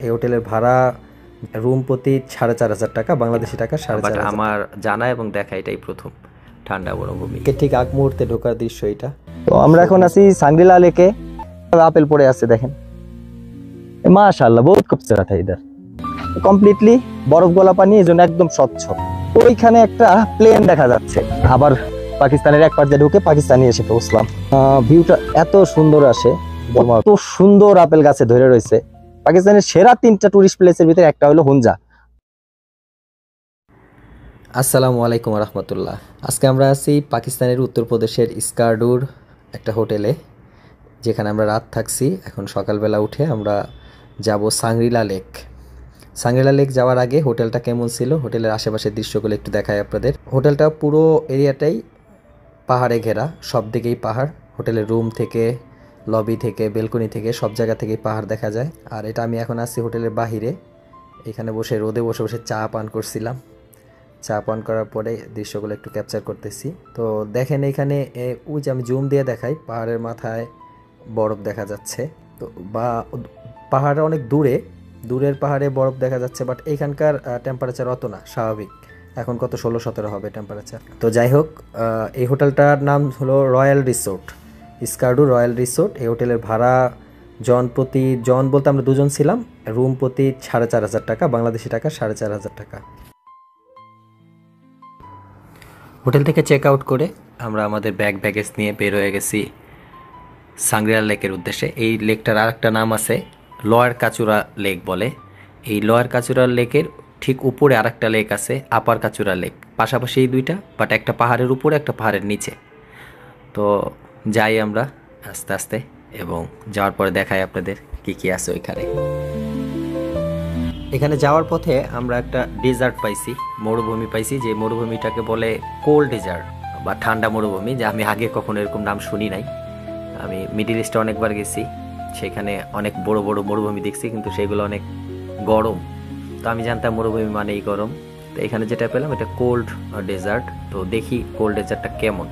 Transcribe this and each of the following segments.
এই হোটেলের ভাড়া রুম প্রতি 4,500 টাকা, বাংলাদেশি টাকা 4,500। আমার জানা এবং দেখা এটাই প্রথম ঠান্ডা মরুভূমি। ঠিক আগ মুহূর্তে ঢোকার দৃশ্য এটা। তো আমরা এখন আছি सांगरीला লেকে। আপেল পড়ে আছে দেখেন, মাশাআল্লাহ বহুত খুবসুরত है इधर। কমপ্লিটলি বরফ গলা পানি, এজন্য একদম স্বচ্ছ। ওইখানে একটা প্লেন দেখা যাচ্ছে, আবার পাকিস্তানের এক পাশে ঢুকে পাকিস্তানি এসে পৌঁছলাম। ভিউটা এত সুন্দর আসে, এত সুন্দর আপেল গাছে ধরে রয়েছে। পাকিস্তানের সেরা 3টা টুরিস্ট প্লেসের ভিতরে একটা হলো হুঞ্জা। আসসালামু আলাইকুম রহমতুল্লাহ। আজকে আমরা আছি পাকিস্তানের উত্তরপ্রদেশের স্কারডুর একটা হোটেলে, যেখানে আমরা রাত থাকছি। এখন সকালবেলা উঠে আমরা যাব सांगरीला লেক। सांगरीला লেক যাওয়ার আগে হোটেলটা কেমন ছিল, হোটেলের আশেপাশের দৃশ্যগুলো একটু দেখাই আপনাদের। হোটেলটা পুরো এরিয়াটাই পাহাড়ে ঘেরা, সব দিকেই পাহাড়। হোটেলের রুম থেকে, লবি থেকে, বেলকনি থেকে সব জায়গা থেকেই পাহাড় দেখা যায়। আর এটা আমি এখন আছি হোটেলের বাহিরে, এখানে বসে রোদে বসে বসে চা পান করছিলাম। চা পান করার পরে দৃশ্যগুলো একটু ক্যাপচার করতেছি। তো দেখেন এখানে ওই যে আমি জুম দিয়ে দেখাই, পাহাড়ের মাথায় বরফ দেখা যাচ্ছে। তো বা পাহাড়ে অনেক দূরের পাহাড়ে বরফ দেখা যাচ্ছে, বাট এইখানকার টেম্পারেচার অত না, স্বাভাবিক। এখন কত 16-17 হবে টেম্পারেচার। তো যাই হোক, এই হোটেলটার নাম হলো রয়্যাল রিসোর্ট, স্কারডু রয়্যাল রিসোর্ট। এই হোটেলের ভাড়া জন বলতে আমরা দুজন ছিলাম, রুম প্রতি 4,500 টাকা, বাংলাদেশি টাকা 4,500 টাকা। হোটেল থেকে চেক আউট করে আমরা আমাদের ব্যাগেজ নিয়ে বের হয়ে গেছি सांगरीला লেকের উদ্দেশ্যে। এই লেকটার আর একটা নাম আছে, লোয়ার কাচুরা লেক বলে। এই লোয়ার কাচুরা লেকের ঠিক উপরে আর একটা লেক আছে, আপার কাচুরা লেক। পাশাপাশি এই দুইটা, বাট একটা পাহাড়ের উপরে একটা পাহাড়ের নিচে। তো যাই আমরা আস্তে আস্তে, এবং যাওয়ার পরে দেখাই আপনাদের কি আছে ওইখানে। এখানে যাওয়ার পথে আমরা একটা ডেজার্ট পাইছি, মরুভূমি পাইছি, যে মরুভূমিটাকে বলে কোল্ড ডেজার্ট বা ঠান্ডা মরুভূমি, যা আমি আগে কখনো এরকম নাম শুনি নাই। আমি মিডিল ইস্টে অনেকবার গেছি, সেখানে অনেক বড় বড় মরুভূমি দেখছি, কিন্তু সেগুলো অনেক গরম। তো আমি জানতাম মরুভূমি মানেই গরম। তো এখানে যেটা পেলাম এটা কোল্ড ডেজার্ট। তো দেখি কোল্ড ডেজার্টটা কেমন।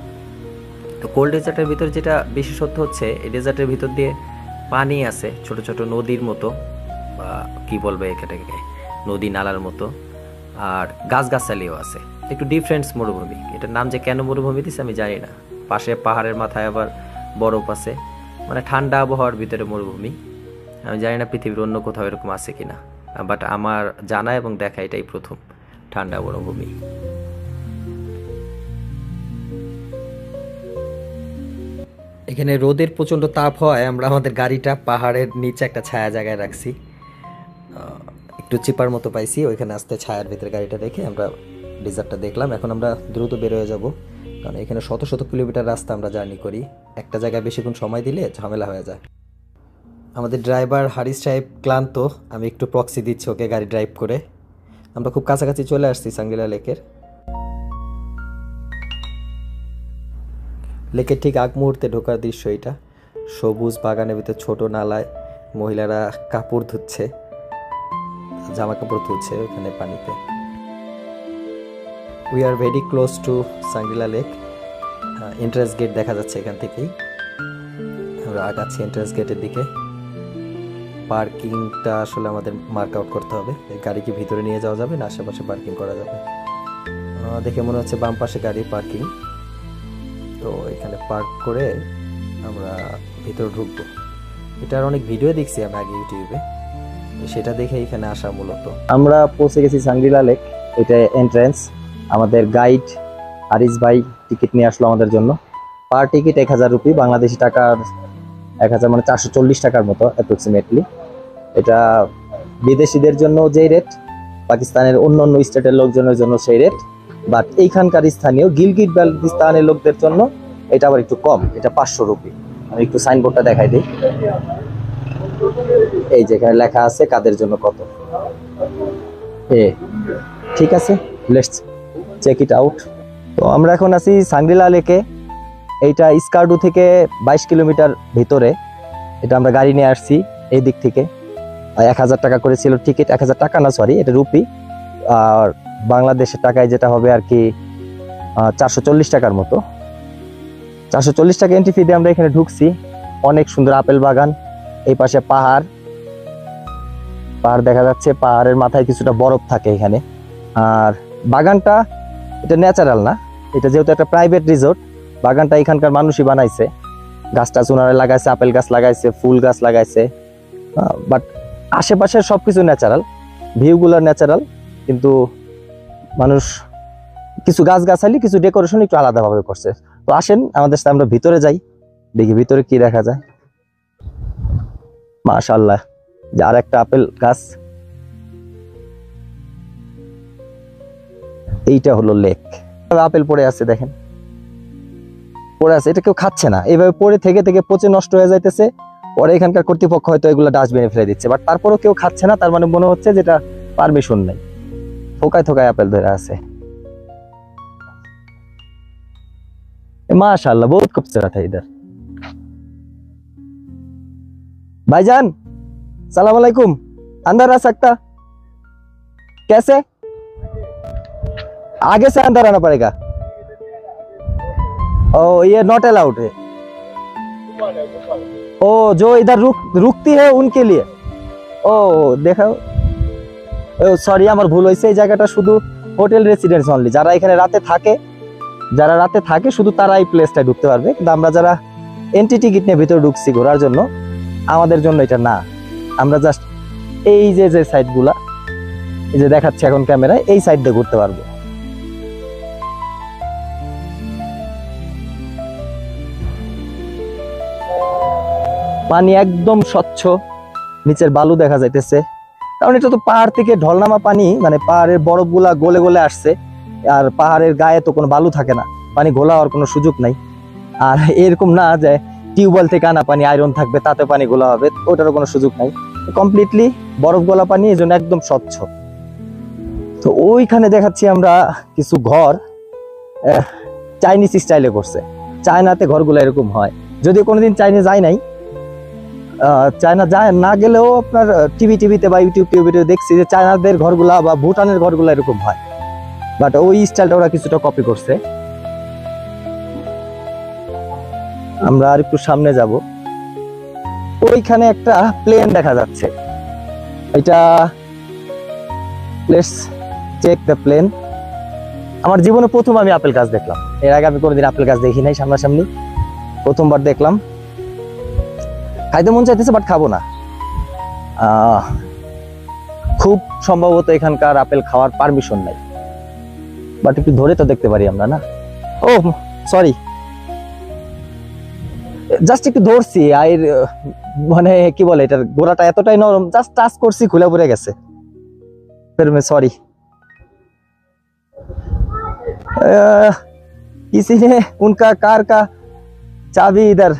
তো কোল্ড ডেজার্টের ভিতর যেটা বিশেষত্ব হচ্ছে, এই ডেজার্টের ভিতর দিয়ে পানি আছে, ছোট ছোট নদীর মতো, বা কি বলবে এটাকে, নদী নালার মতো। আর গাছগাছালিও আছে, একটু ডিফারেন্ট মরুভূমি। এটার নাম যে কেন মরুভূমি দিচ্ছে আমি জানি না। পাশে পাহাড়ের মাথায় আবার বরফ আছে, মানে ঠান্ডা আবহাওয়ার ভিতরে মরুভূমি। আমি জানি না পৃথিবীর অন্য কোথাও এরকম আছে কিনা, বাট আমার জানা এবং দেখা এটাই প্রথম ঠান্ডা মরুভূমি। এখানে রোদের প্রচণ্ড তাপ হওয়ায় আমরা আমাদের গাড়িটা পাহাড়ের নিচে একটা ছায়া জায়গায় রাখছি, একটু চিপার মতো পাইছি। ওইখানে আসতে ছায়ার ভিতরে গাড়িটা রেখে আমরা ডেজার্টটা দেখলাম। এখন আমরা দ্রুত বের হয়ে যাব, কারণ এখানে শত শত কিলোমিটার রাস্তা আমরা জার্নি করি, একটা জায়গায় বেশিক্ষণ সময় দিলে ঝামেলা হয়ে যায়। আমাদের ড্রাইভার হারিস সাহেব ক্লান্ত, আমি একটু প্রক্সি দিচ্ছি ওকে গাড়ি ড্রাইভ করে। আমরা খুব কাছাকাছি চলে আসছি सांगरीला লেকের ঠিক আগ মুহূর্তে ঢোকার দৃশ্য এটা। সবুজ বাগানের ভিতরে ছোট নালায় মহিলারা কাপড় ধুচ্ছে, জামা কাপড় ধুচ্ছে ওখানে পানিতে। We are very close to Shangrila lake. Entrance gate দেখা যাচ্ছে এখান থেকেই। আমরা আগাচ্ছি এন্ট্রান্স গেটের দিকে। পার্কিংটা আসলে আমাদের মার্ক আউট করতে হবে, গাড়ি কি ভিতরে নিয়ে যাওয়া যাবে না আশেপাশে পার্কিং করা যাবে। দেখে মনে হচ্ছে বাম পাশে গাড়ি পার্কিং। তো এখানে পার্ক করে আমরা ভিতরে ঢুকবো। এটার অনেক ভিডিও দেখছি আমি আগে ইউটিউবে, সেটা দেখে এখানে আসা মূলত। আমরা পৌঁছে গেছি सांगरीला লেক, এটা এন্ট্রান্স। আমাদের গাইড হারিস ভাই টিকিট নিয়ে আসলো আমাদের জন্য। পার টিকিট 1000 রুপি, বাংলাদেশি টাকার 1000 মানে 440 টাকার মতো অ্যাপ্রক্সিমেটলি। এটা বিদেশিদের জন্য যেই রেট, পাকিস্তানের অন্যান্য স্টেটের লোকজনের জন্য সেই রেট, বাট এইখানকার স্থানীয় গিলগিট বালতিস্তানের লোকদের জন্য এটা আবার একটু কম, এটা 500 রুপি। আমি একটু সাইনবোর্ডটা দেখাই দিই, এই যেখানে লেখা আছে কাদের জন্য কত। ঠিক আছে, লেটস চেক ইট আউট। তো আমরা এখন আছি सांगरीला লেকে। এইটা স্কারডু থেকে 22 কিলোমিটার ভিতরে। এটা আমরা গাড়ি নিয়ে আসছি এই দিক থেকে। 1000 টাকা করে ছিল টিকিট, 1000 টাকা না সরি, এটা রুপি। আর বাংলাদেশের টাকায় যেটা হবে আর কি 440 টাকার মতো। 440 টাকা এন্ট্রি ফি দিয়ে আমরা এখানে ঢুকছি। অনেক সুন্দর আপেল বাগান, এই পাশে পাহাড়, পাহাড় দেখা যাচ্ছে, পাহাড়ের মাথায় কিছুটা বরফ থাকে এখানে। আর বাগানটা এটা ন্যাচারাল না, এটা যেহেতু একটা প্রাইভেট রিসোর্ট, বাগানটা এখানকার মানুষই বানাইছে। গাছটা ওনারা লাগাইছে, আপেল গাছ লাগাইছে, ফুল গাছ লাগাইছে, বাট আশেপাশের সবকিছু ন্যাচারাল, ভিউগুলো ন্যাচারাল, কিন্তু মানুষ কিছু গাছ গাছালি কিছু ডেকোরেশন একটু আলাদাভাবে করছে। তো আসেন আমাদের সাথে আমরা ভিতরে যাই, দেখি ভিতরে কি দেখা যায়। মাশাআল্লাহ, যে আর একটা আপেল গাছ। এইটা হলো লেক, আপেল পড়ে আছে, দেখেন পড়ে আছে, এটা কেউ খাচ্ছে না, এইভাবে পড়ে থেকে থেকে পচে নষ্ট হয়ে যাইতেছে। পরে এখানকার কর্তৃপক্ষ হয়তো এগুলো ডাস্টবিনে ফেলে দিচ্ছে, বাট তারপরেও কেউ খাচ্ছে না, তার মানে মনে হচ্ছে যেটা পারমিশন নেই। থোকায় থোকায় আপেল ধরে আছে। माशाल्लाह बहुत खूबसूरत है इधर। भाईजान सलाम अलैकुम, अंदर आ सकता? कैसे? आगे से अंदर आना पड़ेगा। ओ ये नॉट अलाउड है। ओ जो इधर रुकती है उनके लिए। ओ देखो, সরি আমার ভুল হয়েছে, এই জায়গাটা শুধু হোটেল রেসিডেন্স অনলি, যারা এখানে রাতে থাকে শুধু তারা এই প্লেসটায় ঢুকতে পারবে। কিন্তু আমরা যারা এন্ট্রি টিকিট নিয়ে ভিতরে ঢুকছি ঘোরার জন্য, আমাদের জন্য এটা না। আমরা জাস্ট এই যে সাইডগুলা এই যে দেখাচ্ছে এখন ক্যামেরায়, এই সাইড দিয়ে ঘুরতে পারবো। পানি একদম স্বচ্ছ, নিচের বালু দেখা যাইতেছে, কারণ এটা তো পাহাড় থেকে ঢলনামা পানি, মানে পাহাড়ের বরফগুলা গলে গলে আসছে। আর পাহাড়ের গায়ে তো কোনো বালু থাকে না, পানি ঘোলা হওয়ার কোনো সুযোগ নাই। আর এরকম না যে টিউবওয়েল থেকে আনা পানি আয়রন থাকবে তাতে পানি ঘোলা হবে, ওটারও কোনো সুযোগ নাই। কমপ্লিটলি বরফ গলা পানি, এই জন্য একদম স্বচ্ছ। তো ওইখানে দেখাচ্ছি আমরা কিছু ঘর চাইনিজ স্টাইলে করছে। চায়নাতে ঘরগুলো এরকম হয়, যদিও কোনোদিন চাইনা যায় নাই, চায়না যায় না গেলেও আপনার টিভিতে বা ইউটিউব দেখছি যে চায়নাদের ঘরগুলা বা ভুটানের ঘরগুলা এরকম হয়, বাট ওই স্টাইলটা ওরা কিছুটা কপি করছে। আমরা আর একটু সামনে যাব, ওইখানে একটা প্লেন দেখা যাচ্ছে। এটা লেটস চেক দ্য প্লেন। আমার জীবনে প্রথম আমি আপেল গাছ দেখলাম, এর আগে আমি কোনোদিন আপেল গাছ দেখি নাই সামনাসামনি, প্রথমবার দেখলাম। খাইতে মন চাইতেছে বাট খাবো না। খুব সম্ভবত এখানকার আপেল খাওয়ার পারমিশন নাই, বাট একটু ধরে তো দেখতে পারি আমরা, না? ও সরি, জাস্ট একটু ধরছি, আর মানে কি বলে এটার গোড়াটা এতটাই নরম, জাস্ট টাচ করছি খুলে পড়ে গেছে। সরি, किसी ने उनका कार का चाबी इधर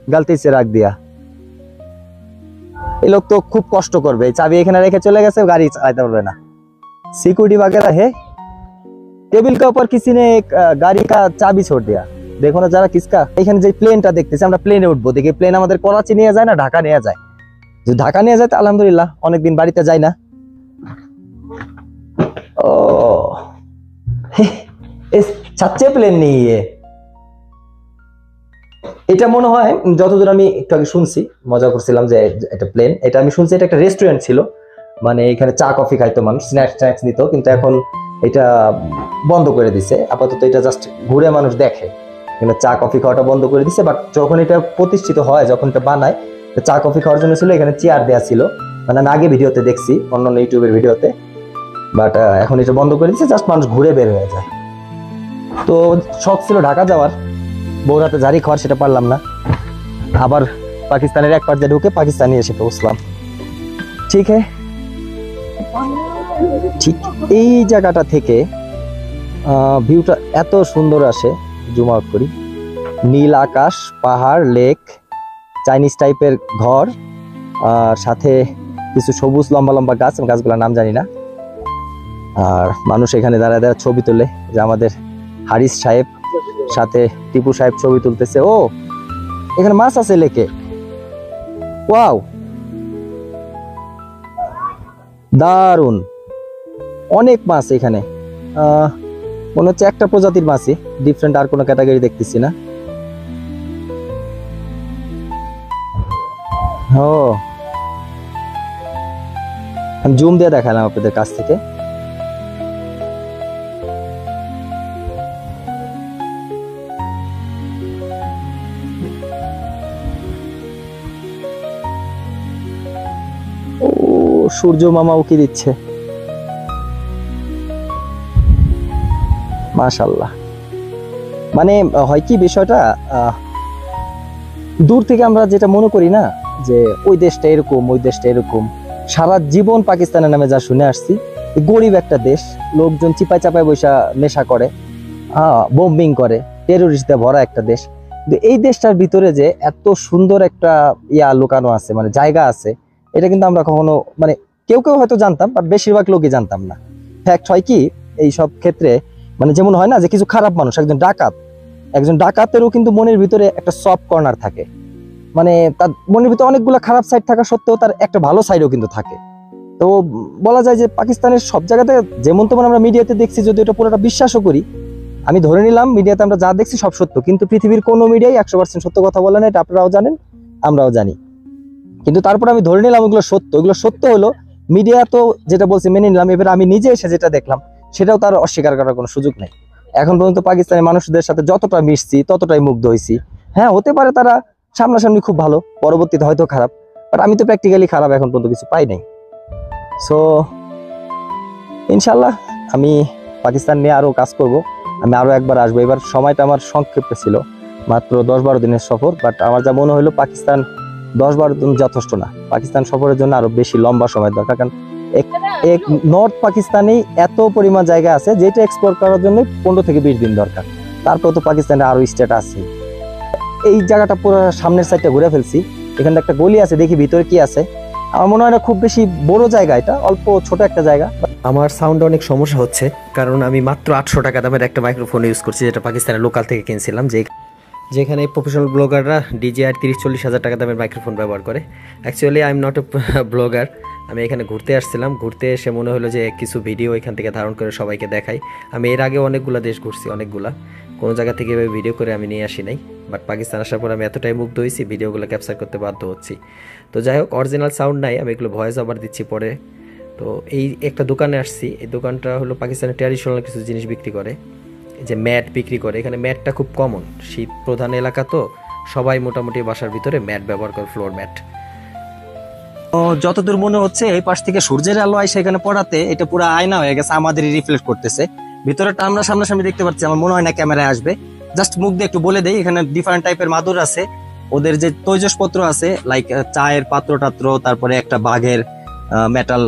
गलती से रख दिया। ये लोग तो खूब कष्ट करবে, চাবি এখানে রেখে চলে গেছে, গাড়ি চালাতে পারবে না। सिक्योरिटी वगैरह है, टेबल के ऊपर किसी ने एक गाड़ी का चाबी छोड़ दिया। देखो ना जरा किसका। এখানে যে প্লেনটা দেখতেছি, আমরা প্লেনে উঠবো, দেখি প্লেন আমাদের করাচি নিয়ে যায় না ঢাকা নিয়ে যায়। যদি ঢাকা নিয়ে যায় তো আলহামদুলিল্লাহ, অনেকদিন বাড়িতে যাই না। ও সচ্চে প্লেন নেই এটা মনে হয়, যতদূর আমি একটু আগে শুনছি, মজা করছিলাম যে এটা প্লেন, এটা আমি শুনছি এটা একটা রেস্টুরেন্ট ছিল, মানে এখানে চা কফি খাইতো মানুষ, স্ন্যাক্স দিত, কিন্তু এখন এটা বন্ধ করে দিছে আপাতত। এটা জাস্ট ঘুরে মানুষ দেখে, কিন্তু চা কফি খাওয়াটা বন্ধ করে দিছে। বাট যখন এটা প্রতিষ্ঠিত হয়, যখন এটা বানায়, চা কফি খাওয়ার জন্য ছিল, এখানে চেয়ার দেওয়া ছিল, মানে আমি আগে ভিডিওতে দেখছি, অন্যান্য ইউটিউবের ভিডিওতে। বাট এখন এটা বন্ধ করে দিছে, জাস্ট মানুষ ঘুরে বের হয়ে যায়। তো শখ ছিল ঢাকা যাওয়ার, বৌরাতে জারি খাওয়ার, সেটা পারলাম না। আবার পাকিস্তানের এক পর্যায়ে ঢুকে পাকিস্তানি এসে পৌঁছলাম। ঠিক আছে, ঠিক এই জায়গাটা থেকে ভিউটা এত সুন্দর আসে, জুম আউট করি, নীল আকাশ, পাহাড়, লেক, চাইনিজ টাইপের ঘর, আর সাথে কিছু সবুজ লম্বা লম্বা গাছ, গাছগুলোর নাম জানি না। আর মানুষ এখানে দাঁড়ায় দাঁড়ায় ছবি তোলে, যে আমাদের হারিস সাহেব সাথে টিপু সাহেব ছবি তুলতেছে। ও এখানে মাছ আছে লেকে, ওয়াও দারুন, অনেক মাছ এখানে। মনে হচ্ছে একটা প্রজাতির মাছই, ডিফারেন্ট আর কোনো ক্যাটাগরি দেখতেছি না। ও আমি জুম দিয়ে দেখালাম আপনাদের কাছ থেকে। ও সূর্য মামা উকি দিচ্ছে, মাশাআল্লাহ। মানে হয় কি বিষয়টা, দূর থেকে আমরা যেটা মনে করি না যে ওই দেশটা এরকম, ওই দেশটা এরকম, সারা জীবন পাকিস্তানের নামে যা শুনে আসছি, গরিব একটা দেশ, লোকজন চিপায় চাপায় বৈশা নেশা করে, বোম্বিং করে, টেরোরিস্টে ভরা একটা দেশ। কিন্তু এই দেশটার ভিতরে যে এত সুন্দর একটা লুকানো আছে, মানে জায়গা আছে, এটা কিন্তু আমরা কখনো মানে কেউ কেউ হয়তো জানতাম, বাট বেশিরভাগ লোকই জানতাম না। ফ্যাক্ট হয় কি এই সব ক্ষেত্রে, মানে যেমন হয় না যে কিছু খারাপ মানুষ, একজন ডাকাতেরও কিন্তু মনের ভিতরে একটা সফট কর্নার থাকে, মানে তার মনের ভিতরে অনেকগুলো খারাপ সাইড থাকা সত্ত্বেও তার একটা ভালো সাইডও কিন্তু থাকে। তো বলা যায় যে পাকিস্তানের সব জায়গাতে যেমন তেমন আমরা মিডিয়াতে দেখছি, যদি এটা পুরোটা বিশ্বাসও করি, আমি ধরে নিলাম মিডিয়াতে আমরা যা দেখছি সব সত্য, কিন্তু পৃথিবীর কোনো মিডিয়াই 100% সত্য কথা বলে না, এটা আপনারাও জানেন, আমরাও জানি। কিন্তু তারপর আমি ধরে নিলাম ওগুলো সত্য, ওগুলো সত্য হলো, মিডিয়া তো যেটা বলছে মেনে নিলাম, এবার আমি নিজে এসে যেটা দেখলাম সেটাও তার অস্বীকার করার কোনো সুযোগ নেই। এখন পর্যন্ত পাকিস্তানি মানুষদের সাথে যতটা মিশছি ততটাই মুগ্ধ হয়েছি। হ্যাঁ, হতে পারে তারা সামনাসামনি খুব ভালো, পরবর্তীতে হয়তো খারাপ, বাট আমি তো প্র্যাকটিক্যালি খারাপ এখন পর্যন্ত কিছু পাই নাই। সো ইনশাল্লাহ আমি পাকিস্তান নিয়ে আরো কাজ করব, আমি আরো একবার আসবো। এবার সময়টা আমার সংক্ষিপ্ত ছিল, মাত্র 10-12 দিনের সফর, বাট আমার যা মনে হলো পাকিস্তান 10-12 দিন যথেষ্ট না, পাকিস্তান সফরের জন্য আরো বেশি লম্বা সময় দরকার। কারণ এক নর্থ পাকিস্তানে এত পরিমাণ জায়গা আছে যেটা এক্সপ্লোর করার জন্য 15 থেকে 20 দিন দরকার। তারপর তো পাকিস্তানে আরো স্টেট আছে। এই জায়গাটা পুরো সামনের সাইডটা ঘুরে ফেলছি, এখানে একটা গলি আছে, দেখি ভিতরে কি আছে। আমার মনে হয় না খুব বেশি বড় জায়গা, এটা অল্প ছোট একটা জায়গা। আমার সাউন্ড অনেক সমস্যা হচ্ছে, কারণ আমি মাত্র 800 টাকা দামের একটা মাইক্রোফোন ইউজ করছি, যেটা পাকিস্তানের লোকাল থেকে কিনছিলাম, যেখানে প্রফেশনাল ব্লগাররা DJI 30-40 হাজার টাকা দামের মাইক্রোফোন ব্যবহার করে। Actually I am not a blogger, আমি এখানে ঘুরতে আসছিলাম, ঘুরতে এসে মনে হলো যে কিছু ভিডিও এখান থেকে ধারণ করে সবাইকে দেখাই। আমি এর আগে অনেকগুলো দেশ ঘুরছি, কোনো জায়গা থেকে এভাবে ভিডিও করে আমি নিয়ে আসি নাই, বাট পাকিস্তান আসার পর আমি এতটাই মুগ্ধ হয়েছি, ভিডিওগুলো ক্যাপচার করতে বাধ্য হচ্ছি। তো যাই হোক, অরিজিনাল সাউন্ড নাই, আমি এগুলো ভয়েস ওভার দিচ্ছি পরে। তো এই একটা দোকানে আসছি, এই দোকানটা হলো পাকিস্তানের ট্র্যাডিশনাল কিছু জিনিস বিক্রি করে, যে ম্যাট বিক্রি করে। এখানে ম্যাটটা খুব কমন, শীত প্রধান এলাকা তো সবাই মোটামুটি বাসার ভিতরে ম্যাট ব্যবহার করে, ফ্লোর ম্যাট। যতদূর মনে হচ্ছে এই পাশ থেকে সূর্যের আলো আসে এখানে পড়াতে, এটা পুরো আয়না হয়ে গেছে, আমাদেরই রিফ্লেক্ট করতেছে। ভিতরেটা আমরা সামনাসামনি দেখতে পাচ্ছি, আমার মনে হয় না ক্যামেরায় আসবে। জাস্ট মুখ দিয়ে একটু বলে দেই, এখানে ডিফারেন্ট টাইপের মাদুর আছে, ওদের যে তৈজসপত্র আছে, লাইক চায়ের পাত্র টাত্র, তারপরে একটা বাঘের মেটাল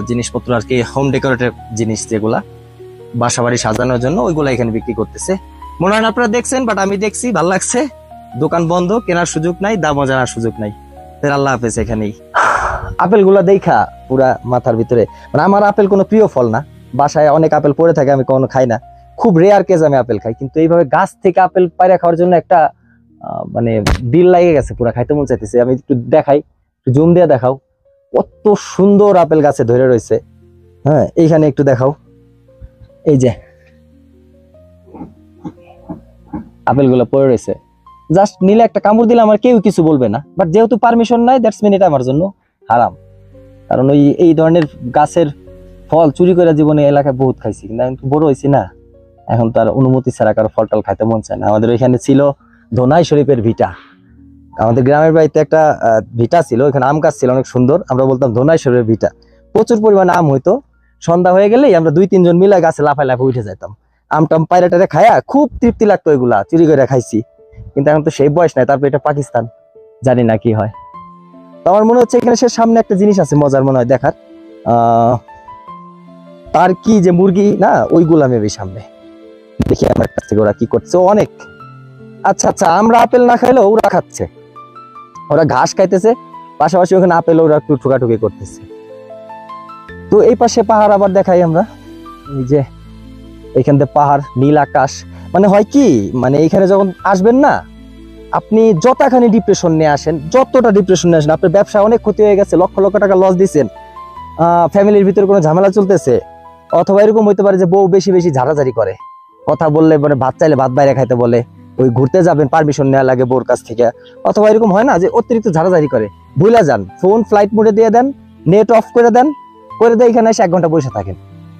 জিনিসপত্র আর কি, হোম ডেকোরেটিভ জিনিস যেগুলা বাসা বাড়ি সাজানোর জন্য, ওইগুলা এখানে বিক্রি করতেছে। মনে হয় না আপনারা দেখছেন, বাট আমি দেখছি, ভালো লাগছে। দোকান বন্ধ, কেনার সুযোগ নাই, দামও জানার সুযোগ নাই। আল্লাহ হাফেজ। এখানেই আপেল গুলা দেখা পুরা মাথার ভিতরে, মানে আমার আপেল কোনো প্রিয় ফল না, বাসায় অনেক আপেল পড়ে থাকে, আমি কখনো খাই না, খুব রেয়ার কেস আমি আপেল খাই, কিন্তু এইভাবে গাছ থেকে আপেল পায়রা খাওয়ার জন্য একটা মানে দিল লাগে গেছে, পুরা খাইতে মন চাইতেছে। আমি একটু দেখাই, একটু জুম দিয়ে দেখাও, কত সুন্দর আপেল গাছে ধরে রয়েছে। হ্যাঁ, এইখানে একটু দেখাও, এই যে আপেল গুলো পড়ে রয়েছে, জাস্ট নিলে একটা কামড় দিলে আমার কেউ কিছু বলবে না, বাট যেহেতু পারমিশন নাই, দ্যাটস মিন এটা আমার জন্য হারাম। কারণ এই ধরনের গাছের ফল চুরি করে জীবনে এলাকায় বহুত খাইছি, কিন্তু আমি বড় হয়েছি না, এখন তার অনুমতি ছাড়া কারো ফল টল খাইতে মন চায় না। আমাদের ওইখানে ছিল ধনাই শরীফের ভিটা, আমাদের গ্রামের বাড়িতে একটা ভিটা ছিল, ওইখানে আম গাছ ছিল অনেক সুন্দর, আমরা বলতাম ধনাই শরীফের ভিটা। প্রচুর পরিমাণে আম হইতো, সন্ধ্যা হয়ে গেলেই আমরা 2-3 জন মিলে গাছে লাফায় লাফায় উঠে যেতাম, আমটাম পায়রাটারে খায়া খুব তৃপ্তি লাগতো, এগুলা চুরি করে খাইছি। কিন্তু এখন তো সেই বয়স নাই, তারপর এটা পাকিস্তান, জানি না কি হয়। তো আমার মনে হচ্ছে এখানে সে সামনে একটা জিনিস আছে মজার, মনে হয় দেখার, তার কি যে মুরগি না, ওইগুলা মেবি সামনে, দেখি আমার কাছ থেকে ওরা কি করছে অনেক। আচ্ছা আচ্ছা, আমরা আপেল না খাইলেও ওরা খাচ্ছে, ওরা ঘাস খাইতেছে, পাশাপাশি ওখানে আপেল ওরা একটু ঠুকাঠুকি করতেছে। তো এই পাশে পাহাড় আবার দেখাই আমরা, এই যে এখান থেকে পাহাড়, নীল আকাশ। মানে হয় কি, মানে এখানে যখন আসবেন না, আপনি যতখানি ডিপ্রেশন নিয়ে আসেন, যতটা ডিপ্রেশন নিয়ে আসেন, আপনার ব্যবসা অনেক ক্ষতি হয়ে গেছে, লক্ষ লক্ষ টাকা লস দিচ্ছেন, ফ্যামিলির ভিতরে কোনো ঝামেলা চলতেছে, অথবা এরকম হইতে পারে যে বউ বেশি বেশি ঝাড়াঝাড়ি করে, কথা বললে মানে ভাত চাইলে ভাত বাইরে খাইতে বলে, ওই ঘুরতে যাবেন পারমিশন নেওয়া লাগে বউর কাছ থেকে, অথবা এরকম হয় না যে অতিরিক্ত ঝাড়াঝাড়ি করে, ভুলে যান, ফোন ফ্লাইট মোডে দিয়ে দেন, নেট অফ করে দেন, করে দিয়ে এখানে এসে 1 ঘন্টা বসে থাকেন,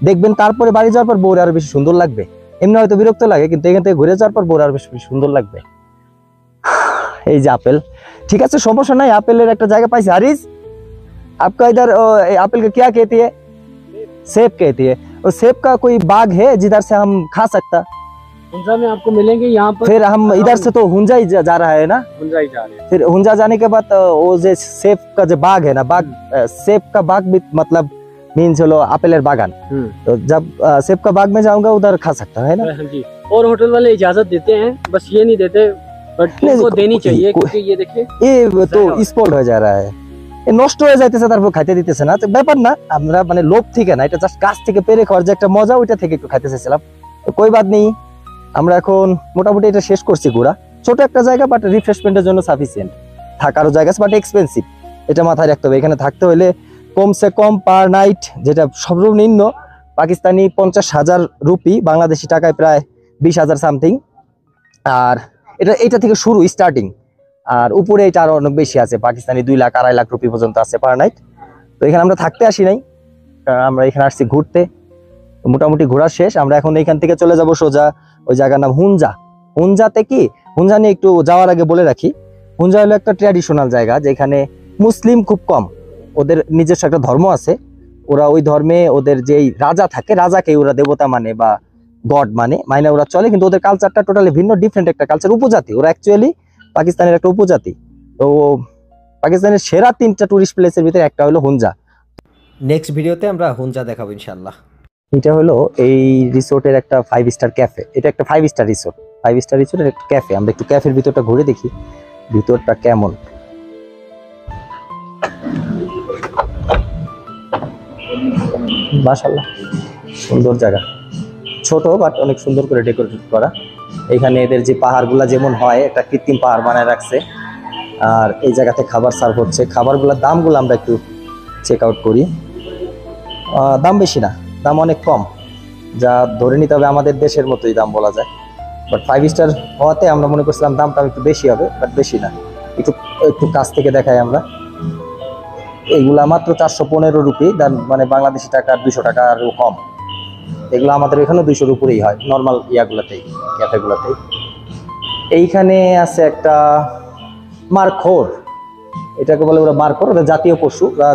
দেখবেন তারপরে বাড়ি যাওয়ার পর বউরে আরো বেশি সুন্দর লাগবে। এমনি হয়তো বিরক্ত লাগে, কিন্তু এখান থেকে ঘুরে যাওয়ার পর বউরে আরো বেশি সুন্দর লাগবে। এই যে আপেল, ঠিক আছে সমস্যা নাই, আপেলের একটা জায়গা পাইছি। হারিস आपका इधर एप्पल का क्या कहती है? सेब कहती है। और सेब का कोई बाग है जिधर से हम खा सकता? हुंजा में आपको मिलेंगे यहाँ पर। फिर हम इधर से तो हुंजा ही जा रहा है ना, हुंजा ही जा रहे हैं। फिर हुंजा जाने के बाद वो जो सेब का जो बाग है ना, बाग सेब का बाग भी मतलब मीन्स हलो एप्पलेर बागान। तो जब सेब का बाग में जाऊंगा उधर खा सकता है ना। हाँ जी, और होटल वाले इजाजत देते हैं, बस ये नहीं देते, बट उनको देनी चाहिए, क्योंकि ये देखिए ये तो स्पॉइल्ड हो जा रहा है, নষ্ট হয়ে যাইতেছে, তারপর খাইতে দিতেছে না। ব্যাপার না, আমরা মানে লোভ থেকে না, এটা জাস্ট গাছ থেকে পেরে খাওয়ার যে একটা মজা, ওইটা থেকে একটু খাইতে চাইছিলাম। তো কই বাদ নেই, আমরা এখন মোটামুটি এটা শেষ করছি ঘোরা। ছোট একটা জায়গা, বাট রিফ্রেশমেন্টের জন্য সাফিসিয়েন্ট। থাকারও জায়গা আছে, বাট এক্সপেন্সিভ, এটা মাথায় রাখতে হবে। এখানে থাকতে হলে কমসে কম পার নাইট, যেটা সর্বনিম্ন পাকিস্তানি 50,000 রুপি, বাংলাদেশি টাকায় প্রায় 20,000 সামথিং। আর এটা থেকে শুরু স্টার্টিং, আর উপরে এটা আরো অনেক বেশি আছে, পাকিস্তানি 2 লাখ 2.5 লাখ রুপি পর্যন্ত আছে পার নাইট। তো এখানে আমরা থাকতে আসি নাই, আমরা এখানে আসছি ঘুরতে। মোটামুটি ঘোরা শেষ, আমরা এখন এখান থেকে চলে যাব সোজা ওই জায়গার নাম হুঞ্জা। হুঞ্জাতে কি, হুঞ্জা নিয়ে একটু যাওয়ার আগে বলে রাখি, হুঞ্জা হলো একটা ট্র্যাডিশনাল জায়গা, যেখানে মুসলিম খুব কম, ওদের নিজস্ব একটা ধর্ম আছে। ওরা ওই ধর্মে ওদের যেই রাজা থাকে, রাজাকে ওরা দেবতা মানে বা গড মানে ওরা চলে, কিন্তু ওদের কালচারটা টোটালি ভিন্ন, ডিফারেন্ট একটা কালচার, উপজাতি। ওরা অ্যাকচুয়ালি পাকিস্তানের একটা উপজাতি। তো পাকিস্তানের সেরা 3টা টুরিস্ট প্লেসের ভিতরে একটা হলো হুঞ্জা। নেক্সট ভিডিওতে আমরা হুঞ্জা দেখাবো ইনশাআল্লাহ। এটা হলো এই রিসোর্টের একটা 5 স্টার ক্যাফে। এটা একটা 5 স্টার রিসোর্ট, 5 স্টার রিসোর্টের একটা ক্যাফে। আমরা একটু ক্যাফের ভিতরটা ঘুরে দেখি, ভিতরটা কেমন। মাশাআল্লাহ, সুন্দর জায়গা, ছোট বাট অনেক সুন্দর করে ডেকোরেট করা। এখানে এদের যে পাহাড়গুলা যেমন হয়, একটা কৃত্রিম পাহাড় বানায় রাখছে। আর এই জায়গাতে খাবার সার্ভ হচ্ছে। খাবারগুলোর দামগুলো আমরা একটু চেক আউট করি। দাম বেশি না, দাম অনেক কম, যা ধরে নিতে হবে আমাদের দেশের মতোই দাম বলা যায়। বাট 5 স্টার হওয়াতে আমরা মনে করছিলাম দামটা একটু বেশি হবে, বাট বেশি না। একটু কাছ থেকে দেখাই আমরা। এইগুলা মাত্র 415 রুপি, মানে বাংলাদেশি টাকা 200 টাকা আরও কম। এগুলো আমাদের এখানে 200-র উপরেই হয় নর্মাল ইয়াগুলাতেই, ক্যাফেগুলাতেই। এইখানে আছে একটা মারখোর, এটাকে বলে ওরা মারখোর, ওদের জাতীয় পশু। ওরা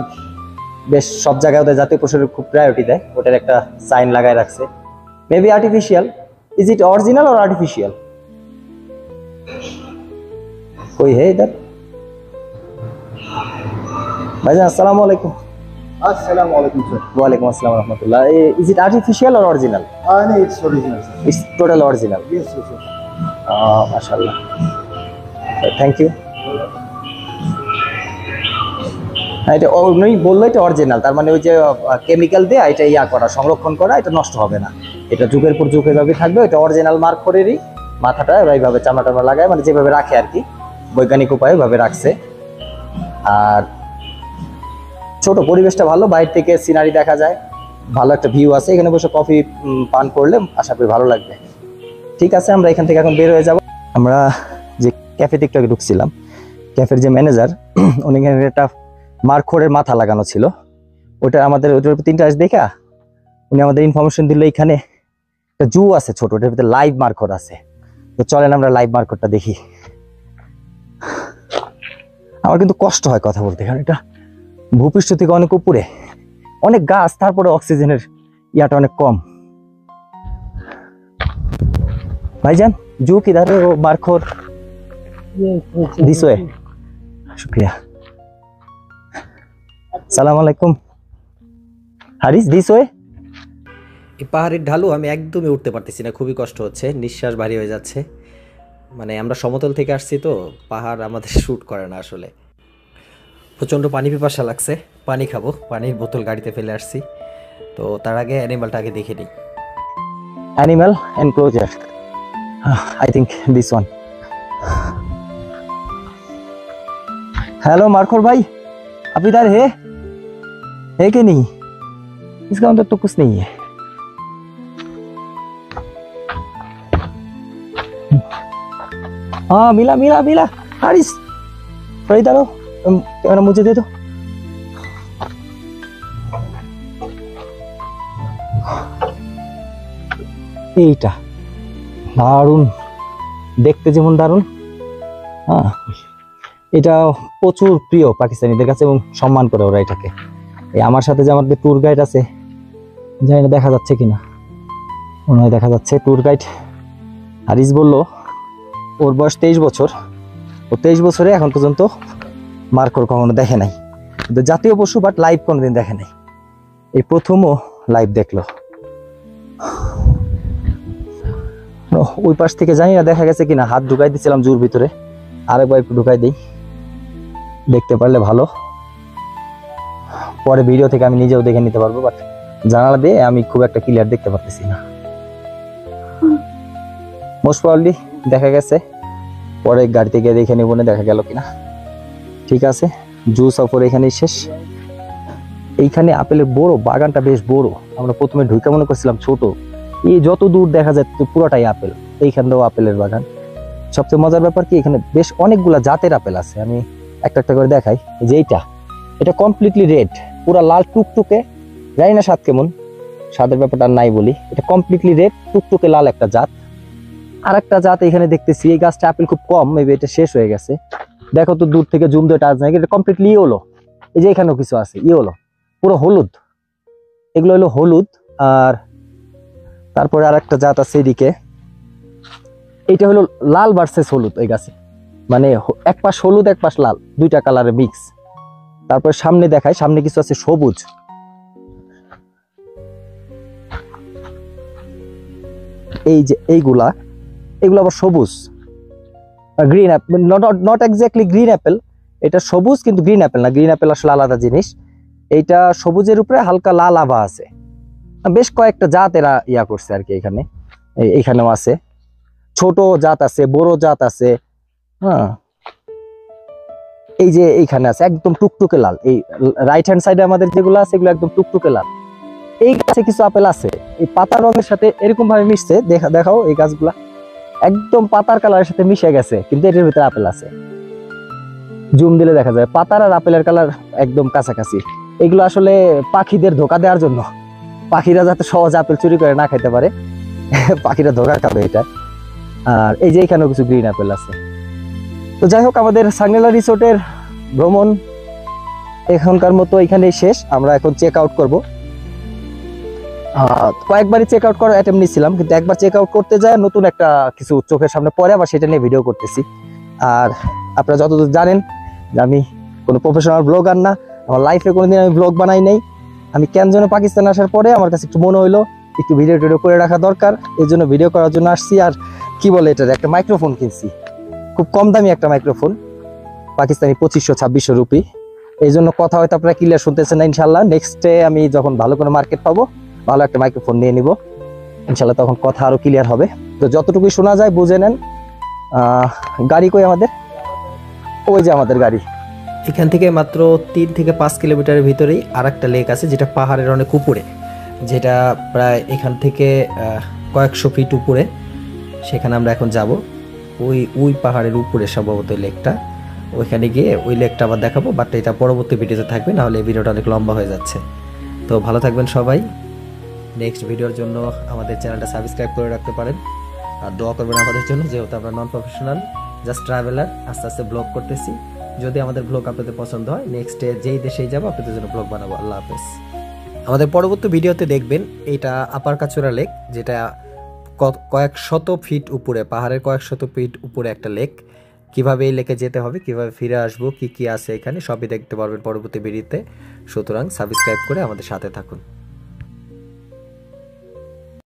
বেশ সব জায়গায় ওদের জাতীয় পশুর খুব প্রায়োরিটি দেয়, ওটার একটা সাইন লাগায় রাখছে। Maybe artificial, is it original or artificial? कोई है इधर? भाईजान अस्सलाम वालेकुम। अस्सलाम वालेकुम सर। वालेकुम अस्सलाम रहमतुल्लाह। इज इट आर्टिफिशियल और ओरिजिनल? नहीं, its original sir. It's total original. Yes yes sir. माशाल्लाह, थैंक यू। হ্যাঁ, এটা উনি বললো এটা অরিজিনাল, তার মানে ওই যে কেমিক্যাল দিয়ে এটা ইয়া করা, সংরক্ষণ করা, এটা নষ্ট হবে না, এটা যুগের পর যুগ এভাবে থাকবে। এটা অরিজিনাল মার্করেরই, মাথাটা এইভাবে চামড়া টামড়া লাগায়, মানে যেভাবে রাখে আর কি, বৈজ্ঞানিক উপায়ে ভাবে রাখছে। আর ছোট, পরিবেশটা ভালো, বাইরে থেকে সিনারি দেখা যায়, ভালো একটা ভিউ আছে। এখানে বসে কফি পান করলে আশা করি ভালো লাগবে। ঠিক আছে, আমরা এখান থেকে এখন বের হয়ে যাব। আমরা যে ক্যাফেতে একটু আগে ঢুকছিলাম, ক্যাফের যে ম্যানেজার, উনি একটা মার্করের মাথা লাগানো ছিল, ওটা আমাদের ওটার 3টা আইস দেখা উনি আমাদের ইনফরমেশন দিল এখানে একটা জু আছে ছোট, ওটার ভিতরে লাইভ মার্কর আছে। তো চলেন আমরা লাইভ মার্করটা দেখি। আমার কিন্তু কষ্ট হয় কথা বলতে, কারণ এটা ভূপৃষ্ঠ থেকে অনেক উপরে, অনেক গাছ, তারপরে অক্সিজেনের ইয়াটা অনেক কম। ভাইজান জু কিধার है वो मार्कोर? This way. शुक्रिया। সালাম আলাইকুম। হারিস দিস ওয়ে। এই পাহাড়ের ঢালু আমি একদমই উঠতে পারতেছি না, খুবই কষ্ট হচ্ছে, নিঃশ্বাস ভারী হয়ে যাচ্ছে। মানে আমরা সমতল থেকে আসছি তো, পাহাড় আমাদের শ্যুট করে না আসলে। প্রচণ্ড পানি পিপাসা লাগছে, পানি খাবো, পানির বোতল গাড়িতে ফেলে আসছি। তো তার আগে অ্যানিমালটা আগে দেখে নিই। Animal enclosure, I think this one. Hello markhor भाई, आप इधर है कि नहीं? इसका अंदर तो कुछ नहीं है। हाँ मिला मिला मिला। हारिस थोड़ा इधर आओ, कैमरा मुझे दे दो। এইটা দারুণ, দেখতে যেমন দারুণ, হ্যাঁ এটা প্রচুর প্রিয় পাকিস্তানিদের কাছে এবং সম্মান করে ওরা এটাকে। এই আমার সাথে যে আমাদের ট্যুর গাইড আছে, জানি না দেখা যাচ্ছে কিনা, মনে হয় দেখা যাচ্ছে, ট্যুর গাইড হারিস বলল ওর বয়স 23 বছর, ও 23 বছরে এখন পর্যন্ত মার্কর কখনো দেখে নাই, কিন্তু জাতীয় পশু বাট লাইভ কোনোদিন দেখে নাই, এই প্রথমও লাইভ দেখলো। ওই পাশ থেকে জানি না দেখা গেছে কিনা, হাত ঢুকাই দিয়েছিলাম জুর ভিতরে, আরেকবার একটু ঢুকাই দিই, দেখতে পারলে ভালো, পরে ভিডিও থেকে আমি নিজেও দেখে নিতে পারবো, বাট জানালা দিয়ে আমি খুব একটা ক্লিয়ার দেখতে পারতেছি না। মোস্ট প্রবাবলি দেখা গেছে, পরে গাড়িতে গিয়ে দেখে নেবো, দেখা গেল কিনা। ঠিক আছে, জু সফর এখানেই শেষ। এইখানে আপেলের বড় বাগানটা বেশ বড়, আমরা প্রথমে ঢুকে মনে করছিলাম ছোট, এই যত দূর দেখা যায় পুরোটাই আপেল, এইখানেও আপেলের বাগান। সবচেয়ে মজার ব্যাপার কি, এখানে বেশ অনেকগুলা জাতের আপেল আছে, আমি একটা একটা করে দেখাই। এই যে এটা কমপ্লিটলি রেড, পুরা লাল টুকটুকে, জানি না স্বাদ কেমন, স্বাদের ব্যাপারটা নাই বলি, এটা কমপ্লিটলি রেড টুকটুকে লাল একটা জাত। আর একটা জাত এখানে দেখতেছি, এই গাছটা আপেল খুব কম, মেবি এটা শেষ হয়ে গেছে, দেখো তো দূর থেকে জুম দিয়ে টাচ নাই, এটা কমপ্লিটলি ইয়েলো। এই যে এখানেও কিছু আছে ইয়েলো, পুরো হলুদ, এগুলো হলো হলুদ। আর তারপরে আর একটা জাত আছে এদিকে, এইটা হলো লাল ভার্সেস হলুদ, এই গাছে মানে এক পাশ হলুদ এক পাশ লাল, দুইটা কালারের মিক্স। তারপরে সামনে দেখায়, সামনে কিছু আছে সবুজ, এই যে এগুলো আবার সবুজ, green Apple, not exactly green Apple, এটা সবুজ কিন্তু গ্রিন অ্যাপেল না, গ্রিন অ্যাপেল আসলে আলাদা জিনিস। এইটা সবুজের উপরে হালকা লাল আভা আছে, বেশ কয়েকটা জাত এরা ইয়া করছে আর কি। এইখানেও আছে ছোট জাত আছে, বড় জাত আছে, হ্যাঁ এই যে এইখানে আছে একদম টুকটুকে লাল, এই রাইট হ্যান্ড সাইডে আমাদের যেগুলো আছে এগুলো একদম টুকটুকে লাল। এই গাছে কিছু আপেল আছে এই পাতার রঙের সাথে এরকম ভাবে মিশছে, দেখাও এই গাছগুলা একদম পাতার কালারের সাথে মিশে গেছে, কিন্তু এটার ভিতরে আপেল আছে, জুম দিলে দেখা যায় পাতার আর আপেলের কালার একদম কাছাকাছি। এগুলো আসলে পাখিদের ধোকা দেওয়ার জন্য, পাখিরা যাতে সহজে আপেল চুরি করে না খাইতে পারে, পাখিরা ধোকা খাবে এটা। আর এই যে এখানেও কিছু গ্রিন আপেল আছে। তো যাই হোক, আমাদের সাংরিলা রিসোর্টের ভ্রমণ এখনকার মতো এখানেই শেষ। আমরা এখন চেক আউট করবো। কয়েকবারই চেক আউট করার অ্যাটেম্প নিয়েছিলাম, কিন্তু একবার চেক আউট করতে যায় নতুন একটা কিছু চোখের সামনে পরে, আবার সেটা নিয়ে ভিডিও করতেছি। আর আপনারা যতদূর জানেন যে আমি কোনো প্রফেশনাল ব্লগার না, আমার লাইফে কোনোদিন আমি ব্লগ বানাই নাই। আমি কেন যেন পাকিস্তান আসার পরে আমার কাছে একটু মনে হইলো একটু ভিডিও টিডিও করে রাখা দরকার, এই জন্য ভিডিও করার জন্য আসছি। আর কি বলে এটার একটা মাইক্রোফোন কিনছি, খুব কম দামি একটা মাইক্রোফোন, পাকিস্তানি 2500-2600 রুপি। এই জন্য কথা হয়তো আপনারা ক্লিয়ার শুনতেছেন না। ইনশাল্লাহ নেক্সটে আমি যখন ভালো কোনো মার্কেট পাবো, ভালো একটা মাইক্রোফোন নিয়ে নিব ইনশাল্লাহ, তখন কথা আরো ক্লিয়ার হবে। তো যতটুকুই শোনা যায় বুঝে নেন। গাড়ি কই আমাদের? ওই যে আমাদের গাড়ি। এখান থেকে মাত্র 3 থেকে 5 কিলোমিটারের ভিতরেই আর একটা লেক আছে, যেটা পাহাড়ের অনেক উপরে, যেটা প্রায় এখান থেকে কয়েকশো ফিট উপরে। সেখানে আমরা এখন যাব, ওই পাহাড়ের উপরে সম্ভবত লেকটা। ওইখানে গিয়ে ওই লেকটা আবার দেখাবো, বাট এটা পরবর্তী ভিডিওতে থাকবে, নাহলে এই ভিডিওটা অনেক লম্বা হয়ে যাচ্ছে। তো ভালো থাকবেন সবাই। নেক্সট ভিডিওর জন্য আমাদের চ্যানেলটা সাবস্ক্রাইব করে রাখতে পারেন, আর দোয়া করবেন আমাদের জন্য, যেহেতু আমরা নন প্রফেশনাল, জাস্ট ট্রাভেলার, আস্তে আস্তে ব্লগ করতেছি। যদি আমাদের ব্লগ আপনাদের পছন্দ হয়, নেক্সটে যেই দেশেই যাবো আপনাদের জন্য ব্লগ বানাবো। আল্লাহ হাফেজ। আমাদের পরবর্তী ভিডিওতে দেখবেন এটা আপার কাচুরা লেক, যেটা কয়েক শত ফিট উপরে, পাহাড়ের কয়েক শত ফিট উপরে একটা লেক। কিভাবে এই লেকে যেতে হবে, কিভাবে ফিরে আসবো, কি কি আছে এখানে, সবই দেখতে পারবেন পরবর্তী ভিডিওতে। সুতরাং সাবস্ক্রাইব করে আমাদের সাথে থাকুন।